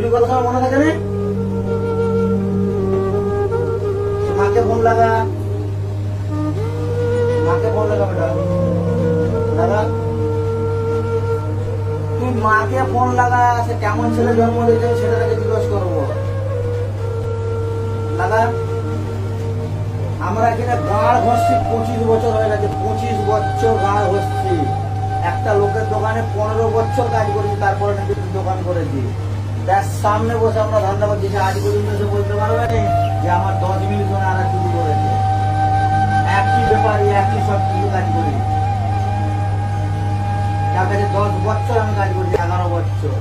চুরি করার সময় মনে থাকে না? মাকে ফোন লাগা, মাকে ফোন লাগা বেটা লাগা। তুই মাকে ফোন লাগা, সে কেমন ছেলে জন্ম দিয়েছে সেটাকে জিজ্ঞেস করবো লাগা। আমরা এখানে গাঁড় ঘষছি 25 বছর হয়ে গেছে, 25 বছর গাঁড় ঘষছি। একটা লোকের দোকানে 15 বছর কাজ করেছি, তারপরে নাকি দোকান করেছি। তার সামনে বসে আমরা ধান্দা করছি, আজ পর্যন্ত সে বলতে পারবে না যে আমার 10 মিনিট ধরে আনা চুরি করেছে। একই ব্যাপারে একই সব কিছু কাজ করি। তার কাছে 10 বছর আমি কাজ করছি, 11 বছর।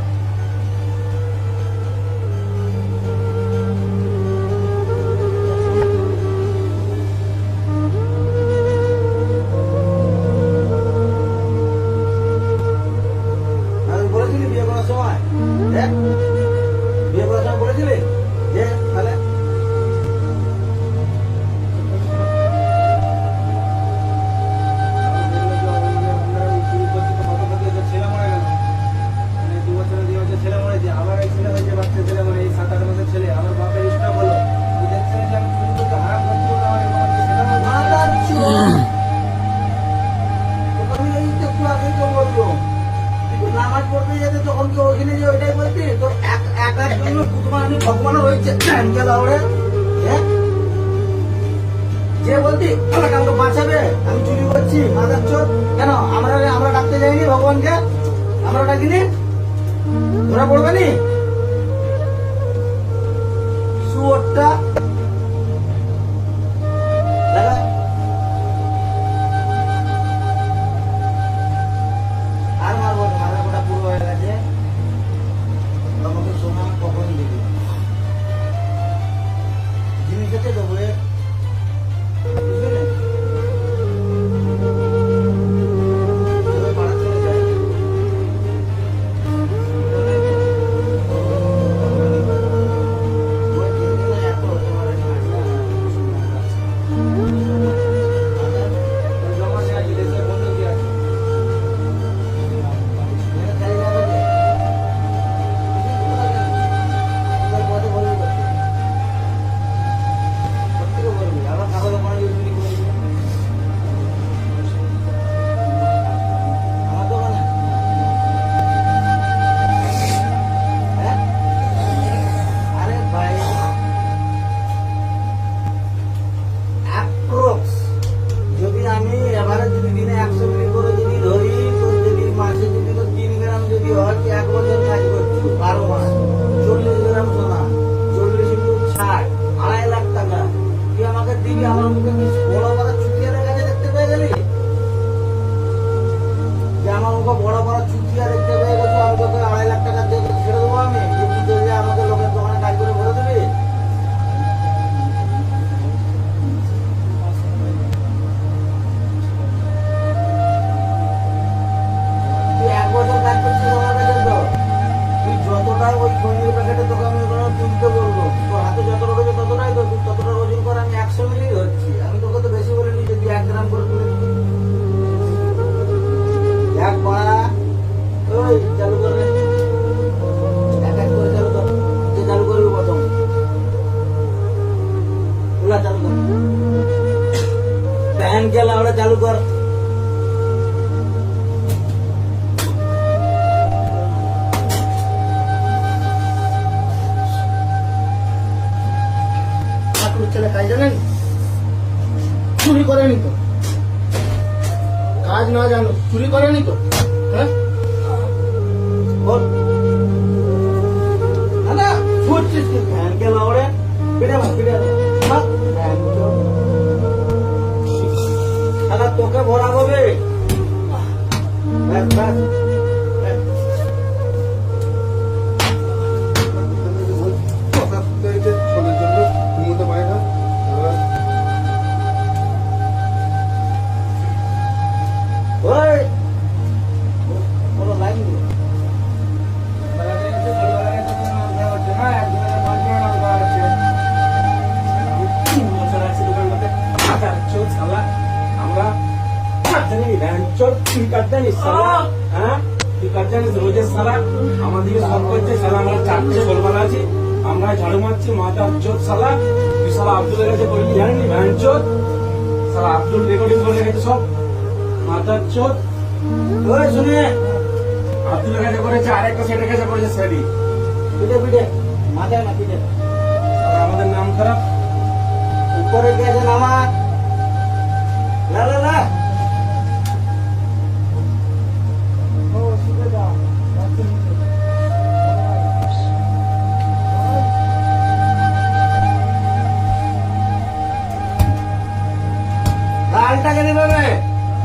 বলেছিলি বিয়ে করার সময়, বিয়ে করার সময় বলেছিলি যে তাহলে ছেলে মরেছে, আবার এই ছেলে হয়েছে বাচ্চা ছেলে, মানে এই 7-8 মাসের ছেলে। আমার বাপের স্টক হলো, দেখছেন যে আমি চুরি করতে হারাম করছি, সেটা একটু আগেই তো বললো নামাজ পড়তে যেতে, তখন কি ওইখানে যে ওইটাই বলছি তো একার জন্য কুতুমানি ভগবান রয়েছে যে বলতি আমাকে আমাকে বাঁচাবে, আমি চুরি করছি মাদার চোর। কেন আমরা ডাকতে যাইনি ভগবানকে? আমরা ডাকিনি? ধরা পড়বে নি শুয়োরটা লাগা। আর মারবো না, মারা গোটা পুরো হয়ে গেছে। আমাকে সোনা কখন দিবি? জিনিস আছে দেবো, বুঝলি না? আমি এবারে যদি দিনে 100 মিনিট করে যদি ধরি, তো যদি মাসে যদি তো 3 গ্রাম যদি হয়, 1 বছর কাজ করছি 12 মাস, 40 গ্রাম সোনা, 40 into 60, 2.5 লাখ টাকা। তুই আমাকে দিবি, আমার মুখে কি বড় বড় চুটিয়ারের কাছে দেখতে পেয়ে গেলি? যে আমার মুখে বড় বড় চুটিয়া দেখতে পেয়ে গেছো, আমি তোকে 2.5 লাখ টাকা দিয়ে ছেড়ে দেবো আমি? তুই যদি আমাকে লোকের দোকানে কাজ করে ভরে দিবি? তুই যতটা ওই খনির প্যাকেটে তোকে আমি তুলতে বলবো, তোর হাতে যত রয়েছে ততটাই তো, ততটা ওজন করে আমি 100 মিলি ধরছি। আমি তোকে তো বেশি বলিনি যে 1 গ্রাম করে তুলে এক পাড়া। ওই চালু করবে, এক এক করে চালু কর। যে চালু করবি প্রথম ওলা চালু কর, ফ্যান গেলা ওরা চালু কর। ছেলে কাজ জানেন, চুরি করেনি তো? কাজ না জানো, চুরি করেনি তো? হ্যাঁ বল না, ফুটছিস কি? ফ্যান কে লাউড়ে পিঠে পিঠে দাদা, তোকে ভরা হবে। ব্যাস ব্যাস তুই কাজ জানিস? হ্যাঁ তুই কাজ জানিস? রোজের সালা আমাদেরকে সব করছে সালা, আমরা চারটে ছোটবেলা আছি, আমরা ঝাড়ু মারছি, মাথা চোদ সালা, তুই সালা আব্দুলের কাছে বললি জানি ভ্যান চোদ, সালা আব্দুল রেকর্ডিং করে রেখেছে সব, মাথা চোদ। ওই শুনে আব্দুলের কাছে করেছে, আরেকটা সেটের কাছে করেছে সেটি, পিঠে পিঠে মাথায় না পিঠে আমাদের নাম খারাপ। উপরে গেছে নামা না না না গালটাকে দিবে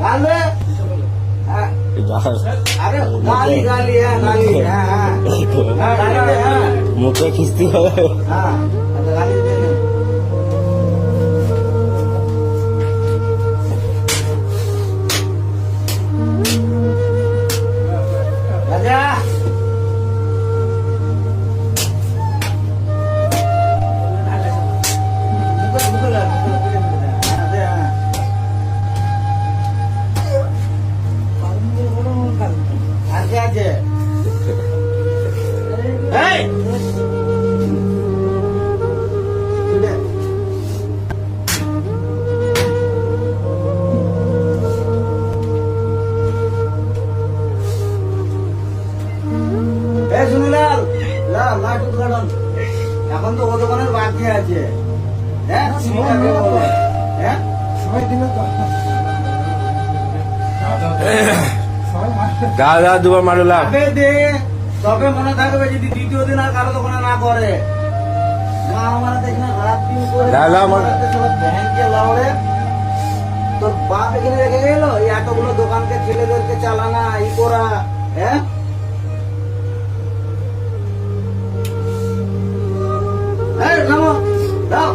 গালবে হ্যাঁ আরে গালি গালি হ্যাঁ গালি হ্যাঁ হ্যাঁ গালি দে, হ্যাঁ মুখে খিস্তি হবে। হ্যাঁ আচ্ছা, গালি দে নে। রাজা মুখে মুখে লাগা, মুখে পিঠে পিঠে দে। হ্যাঁ দে হ্যাঁ আছে আছে এই পিঠে এই শুনিলাল লাল লাট উদ্ঘাটন এখন তো ও দোকানের বাকি আছে হ্যাঁ সিমটাকে বলো হ্যাঁ দাদা দুবার মারলাম। আগে দে তবে মনে থাকবে যদি দ্বিতীয় দিন আর কারো দোকানে না করে মা আমার দেখি না রাত দিন করে দাদা, আমার- ব্যাংকে লাউড়ে তোর বাপ এখানে রেখে গেল এই এতগুলো দোকানকে ছেলেদেরকে চালানা ই করা হ্যাঁ এই নামো দাও